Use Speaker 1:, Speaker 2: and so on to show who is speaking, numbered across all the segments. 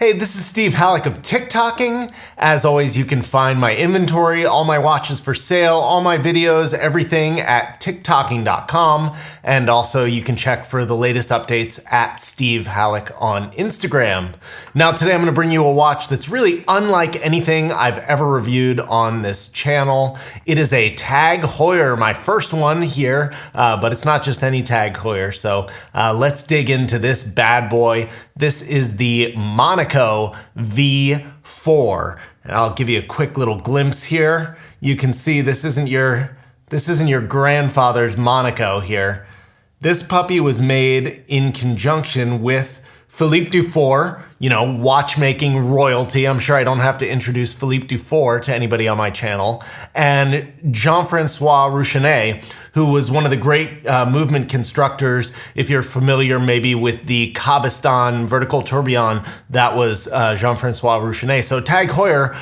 Speaker 1: Hey, this is Steve Halleck of TickTocking. As always, you can find my inventory, all my watches for sale, all my videos, everything at TickTocking.com. And also you can check for the latest updates at Steve Halleck on Instagram. Now today I'm gonna bring you a watch that's really unlike anything I've ever reviewed on this channel. It is a Tag Heuer, my first one here, but it's not just any Tag Heuer. So let's dig into this bad boy. This is the Monaco V4. And I'll give you a quick little glimpse here. You can see this isn't your grandfather's Monaco here. This puppy was made in conjunction with Phillipe Dufour, you know, watchmaking royalty. I'm sure I don't have to introduce Phillipe Dufour to anybody on my channel. And Jean-Francois Rouchenet, who was one of the great movement constructors. If you're familiar maybe with the Cabestan vertical tourbillon, that was Jean-Francois Rouchenet. So Tag Heuer,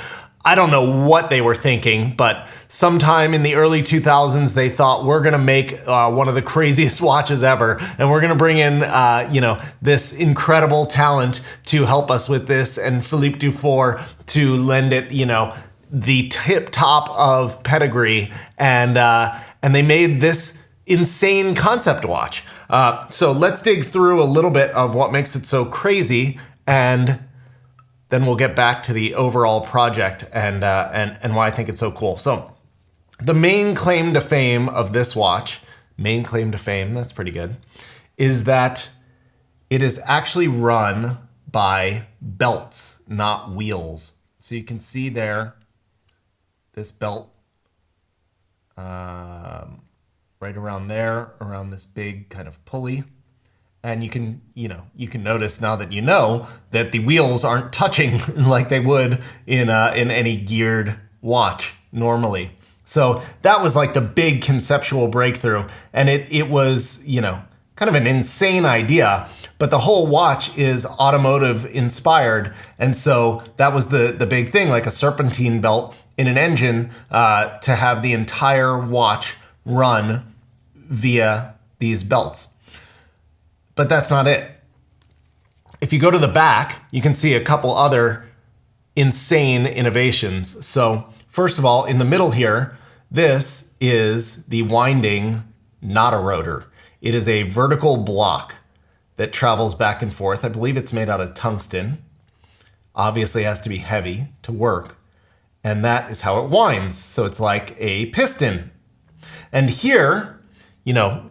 Speaker 1: I don't know what they were thinking, but sometime in the early 2000s, they thought we're gonna make one of the craziest watches ever, and we're gonna bring in this incredible talent to help us with this, and Phillipe Dufour to lend it, the tip top of pedigree, and they made this insane concept watch. So let's dig through a little bit of what makes it so crazy, and then we'll get back to the overall project and why I think it's so cool. So the main claim to fame of this watch, that's pretty good, is that it is actually run by belts, not wheels. So you can see there, this belt right around there, around this big kind of pulley. And you can notice now that you know that the wheels aren't touching like they would in any geared watch normally. So that was like the big conceptual breakthrough, and it was kind of an insane idea. But the whole watch is automotive inspired, and so that was the big thing, like a serpentine belt in an engine to have the entire watch run via these belts. But that's not it. If you go to the back, you can see a couple other insane innovations. So first of all, in the middle here, this is the winding, not a rotor. It is a vertical block that travels back and forth. I believe it's made out of tungsten. Obviously it has to be heavy to work. And that is how it winds. So it's like a piston. And here,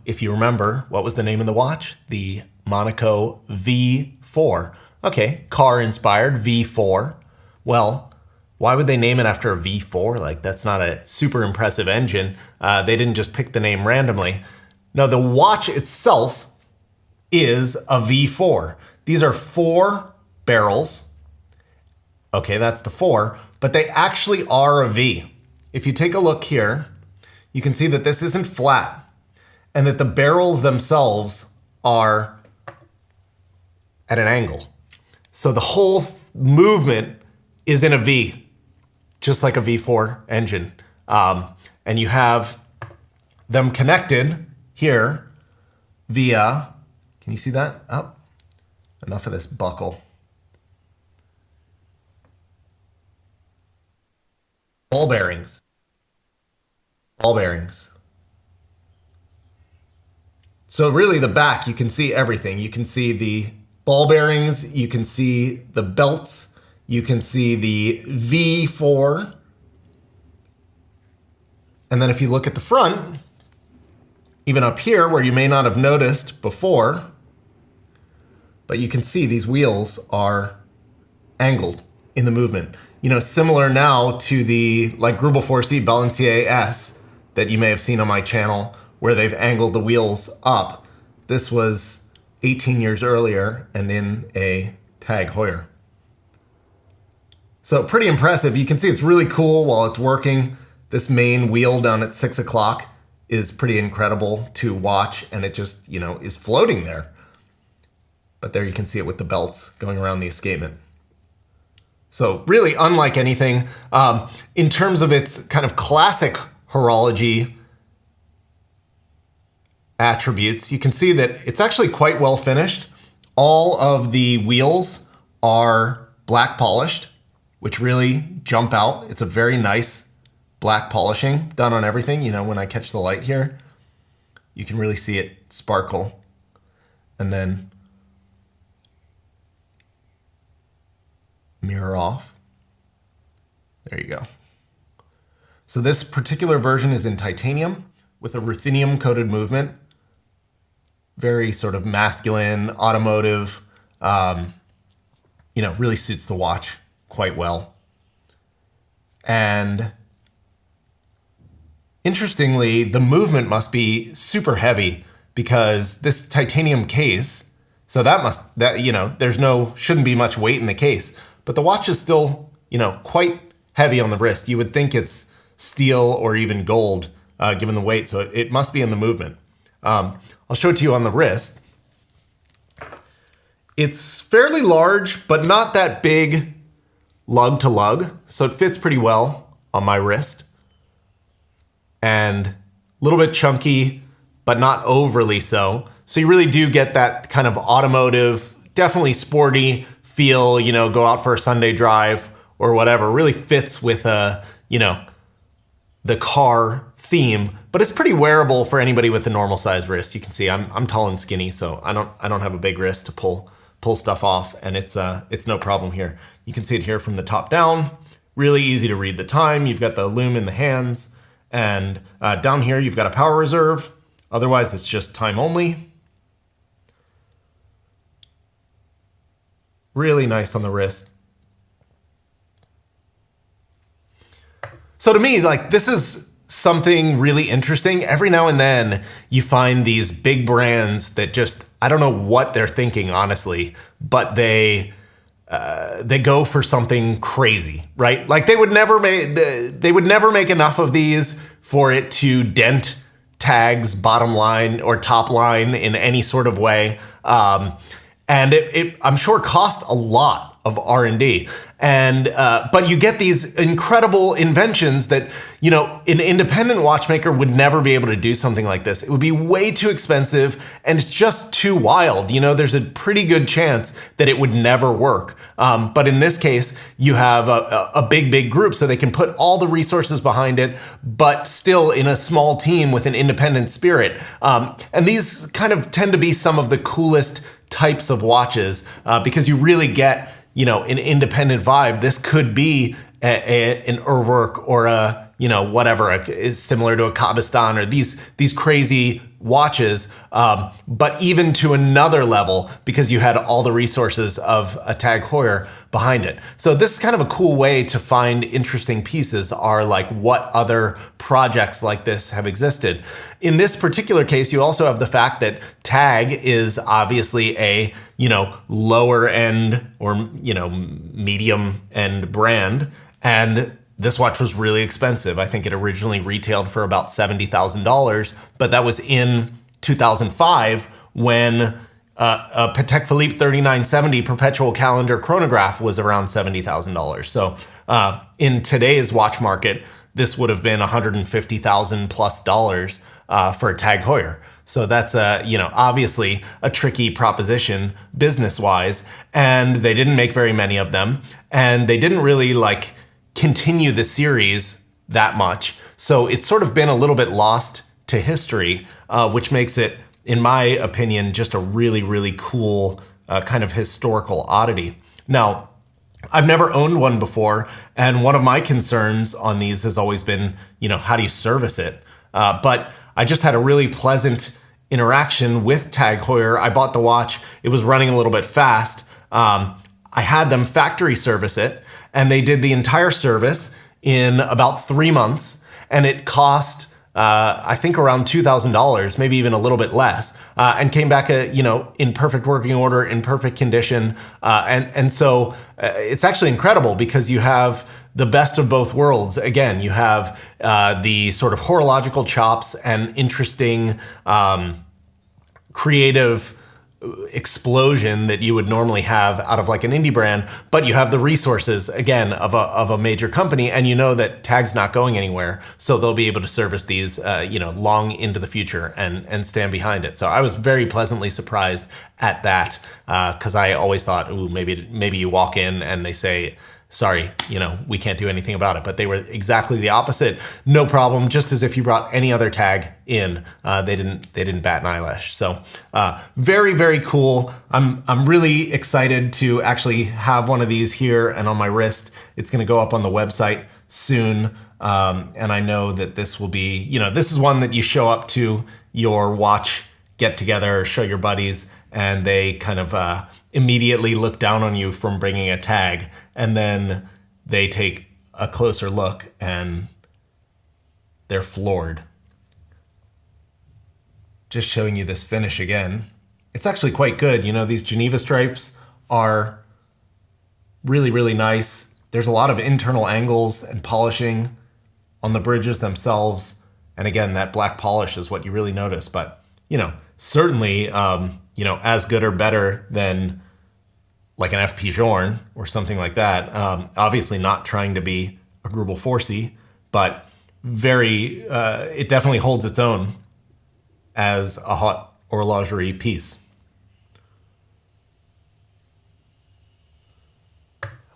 Speaker 1: if you remember, what was the name of the watch? The Monaco V4. Okay, car inspired V4. Well, why would they name it after a V4? Like, that's not a super impressive engine. They didn't just pick the name randomly. No, the watch itself is a V4. These are 4 barrels. Okay, that's the 4, but they actually are a V. If you take a look here, you can see that this isn't flat, and that the barrels themselves are at an angle. So the whole movement is in a V, just like a V4 engine. And you have them connected here via, can you see that? Oh, enough of this buckle. Ball bearings. Ball bearings. So really the back, you can see everything. You can see the ball bearings, you can see the belts, you can see the V4. And then if you look at the front, even up here where you may not have noticed before, but you can see these wheels are angled in the movement. Similar now to the Grupo Forci Balancier S that you may have seen on my channel, where they've angled the wheels up. This was 18 years earlier and in a Tag Heuer. So pretty impressive. You can see it's really cool while it's working. This main wheel down at 6 o'clock is pretty incredible to watch, and it just, is floating there. But there you can see it with the belts going around the escapement. So really unlike anything. In terms of its kind of classic horology attributes, you can see that it's actually quite well finished. All of the wheels are black polished, which really jump out. It's a very nice black polishing done on everything. You know, when I catch the light here, you can really see it sparkle. And then mirror off. There you go. So this particular version is in titanium with a ruthenium coated movement. Very sort of masculine, automotive, you know, really suits the watch quite well. And interestingly, the movement must be super heavy because this titanium case, so you know, shouldn't be much weight in the case, but the watch is still, you know, quite heavy on the wrist. You would think it's steel or even gold, given the weight, so it must be in the movement. I'll show it to you on the wrist. It's fairly large, but not that big lug to lug, so it fits pretty well on my wrist. And a little bit chunky, but not overly so. So you really do get that kind of automotive, definitely sporty feel, you know, go out for a Sunday drive or whatever. Really fits with, you know, the car theme, but it's pretty wearable for anybody with a normal sized wrist. You can see I'm tall and skinny, so I don't have a big wrist to pull stuff off, and it's no problem here. You can see it here from the top down. Really easy to read the time. You've got the lume in the hands, and down here you've got a power reserve. Otherwise, it's just time only. Really nice on the wrist. So to me, like, this is something really interesting. Every now and then you find these big brands that just, I don't know what they're thinking, honestly, but they go for something crazy, right? Like they would never make enough of these for it to dent Tag's bottom line or top line in any sort of way. And it I'm sure cost a lot of R&D. But you get these incredible inventions that, you know, an independent watchmaker would never be able to do something like this. It would be way too expensive, and it's just too wild. You know, there's a pretty good chance that it would never work. But in this case, you have a big group, so they can put all the resources behind it, but still in a small team with an independent spirit. And these kind of tend to be some of the coolest types of watches because you really get, you know, an independent vibe. This could be an Heuer or a, you know, whatever, is similar to a Cabestan or these crazy watches, but even to another level because you had all the resources of a Tag Heuer behind it. So this is kind of a cool way to find interesting pieces, are like what other projects like this have existed. In this particular case, you also have the fact that Tag is obviously a, you know, lower end or, you know, medium end brand, and this watch was really expensive. I think it originally retailed for about $70,000, but that was in 2005 when a Patek Philippe 3970 perpetual calendar chronograph was around $70,000. So in today's watch market, this would have been $150,000 plus for a Tag Heuer. So that's you know, obviously a tricky proposition business-wise, and they didn't make very many of them, and they didn't really like continue the series that much. So it's sort of been a little bit lost to history, which makes it, in my opinion, just a really cool kind of historical oddity. Now, I've never owned one before, and one of my concerns on these has always been, you know, how do you service it? But I just had a really pleasant interaction with Tag Heuer. I bought the watch. It was running a little bit fast. I had them factory service it, and they did the entire service in about 3 months, and it cost I think around $2,000, maybe even a little bit less, and came back, you know, in perfect working order, in perfect condition, and so it's actually incredible because you have the best of both worlds. Again, you have the sort of horological chops and interesting, creative explosion that you would normally have out of like an indie brand, but you have the resources again of a major company, and you know that Tag's not going anywhere, so they'll be able to service these you know, long into the future and stand behind it. So I was very pleasantly surprised at that. because I always thought, ooh, maybe you walk in and they say, sorry, we can't do anything about it. But they were exactly the opposite. No problem, just as if you brought any other tag in. They didn't bat an eyelash. So very, very cool. I'm really excited to actually have one of these here and on my wrist. It's gonna go up on the website soon. And I know that this will be, this is one that you show up to your watch get together, show your buddies, and they kind of immediately look down on you from bringing a tag, and then they take a closer look and they're floored. Just showing you this finish again. It's actually quite good. These Geneva stripes are really, really nice. There's a lot of internal angles and polishing on the bridges themselves. And again, that black polish is what you really notice. But, certainly, as good or better than like an FP Journe or something like that. Obviously not trying to be a Grubel 4C, but it definitely holds its own as a haute horlogerie piece.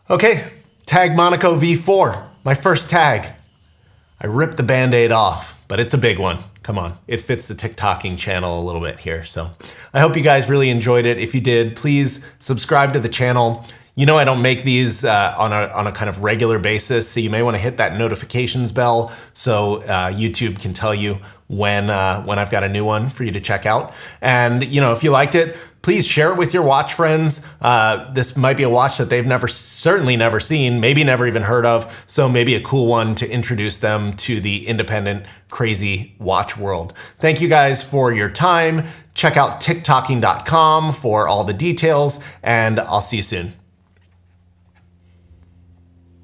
Speaker 1: Okay, tag Monaco V4, my first tag. I ripped the Band-Aid off, but it's a big one. Come on, it fits the TickTocking channel a little bit here. So I hope you guys really enjoyed it. If you did, please subscribe to the channel. I don't make these on a kind of regular basis, so you may want to hit that notifications bell so YouTube can tell you when I've got a new one for you to check out. And if you liked it, please share it with your watch friends. This might be a watch that they've certainly never seen, maybe never even heard of, so maybe a cool one to introduce them to the independent, crazy watch world. Thank you guys for your time. Check out TickTocking.com for all the details, and I'll see you soon.